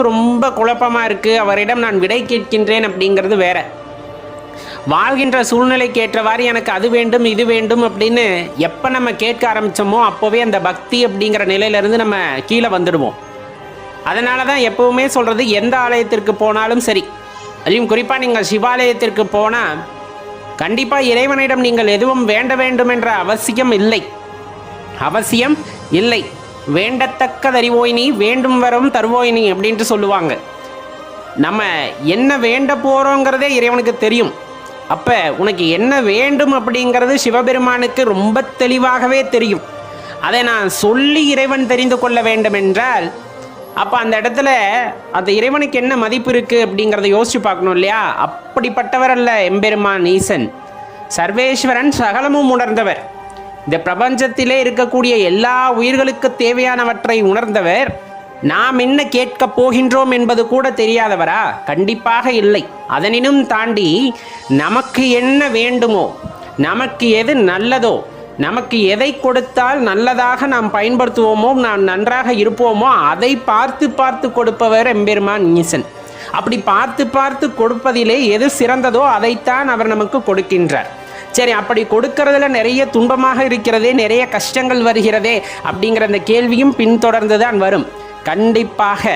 மனசு ரொம்ப குழப்பமாக இருக்குது, அவரிடம் நான் விடை கேட்கின்றேன் அப்படிங்கிறது வேற. வாழ்கின்ற சூழ்நிலைக்கு ஏற்றவாறு எனக்கு அது வேண்டும் இது வேண்டும் அப்படின்னு எப்போ நம்ம கேட்க ஆரம்பித்தோமோ அப்போவே அந்த பக்தி அப்படிங்கிற நிலையிலேருந்து நம்ம கீழே வந்துடுவோம். அதனால தான் எப்போவுமே சொல்கிறது, எந்த ஆலயத்திற்கு போனாலும் சரி, அதுவும் குறிப்பாக நீங்கள் சிவாலயத்திற்கு போனால் கண்டிப்பாக இறைவனிடம் நீங்கள் எதுவும் வேண்ட வேண்டும் என்ற அவசியம் இல்லை. வேண்டத்தக்கதறிவோய் நீ, வேண்டும் வரும் தருவோய் நீ அப்படின்ட்டு சொல்லுவாங்க. நம்ம என்ன வேண்ட போகிறோங்கிறதே இறைவனுக்கு தெரியும். அப்போ உனக்கு என்ன வேண்டும் அப்படிங்கிறது சிவபெருமானுக்கு ரொம்ப தெளிவாகவே தெரியும். அதை நான் சொல்லி இறைவன் தெரிந்து கொள்ள வேண்டும் என்றால் அப்போ அந்த இடத்துல அந்த இறைவனுக்கு என்ன மதிப்பு இருக்குது அப்படிங்கிறத யோசிச்சு பார்க்கணும் இல்லையா? அப்படிப்பட்டவர் அல்ல எம்பெருமான் ஈசன். சர்வேஸ்வரன், சகலமும் உணர்ந்தவர். இந்த பிரபஞ்சத்திலே இருக்கக்கூடிய எல்லா உயிர்களுக்கு தேவையானவற்றை உணர்ந்தவர். நாம் என்ன கேட்கப் போகின்றோம் என்பது கூட தெரியாதவரா? கண்டிப்பாக இல்லை. அதனினும் தாண்டி நமக்கு என்ன வேண்டுமோ, நமக்கு எது நல்லதோ, நமக்கு எதை கொடுத்தால் நல்லதாக நாம் பயன்படுத்துவோமோ, நாம் நன்றாக இருப்போமோ அதை பார்த்து பார்த்து கொடுப்பவர் எம்பெருமான் ஈசன். அப்படி பார்த்து பார்த்து கொடுப்பதிலே எது சிறந்ததோ அதைத்தான் அவர் நமக்கு கொடுக்கின்றார். சரி, அப்படி கொடுக்கறதுல நிறைய துன்பமாக இருக்கிறதே, நிறைய கஷ்டங்கள் வருகிறதே அப்படிங்கிற அந்த கேள்வியும் பின்தொடர்ந்து தான் வரும். கண்டிப்பாக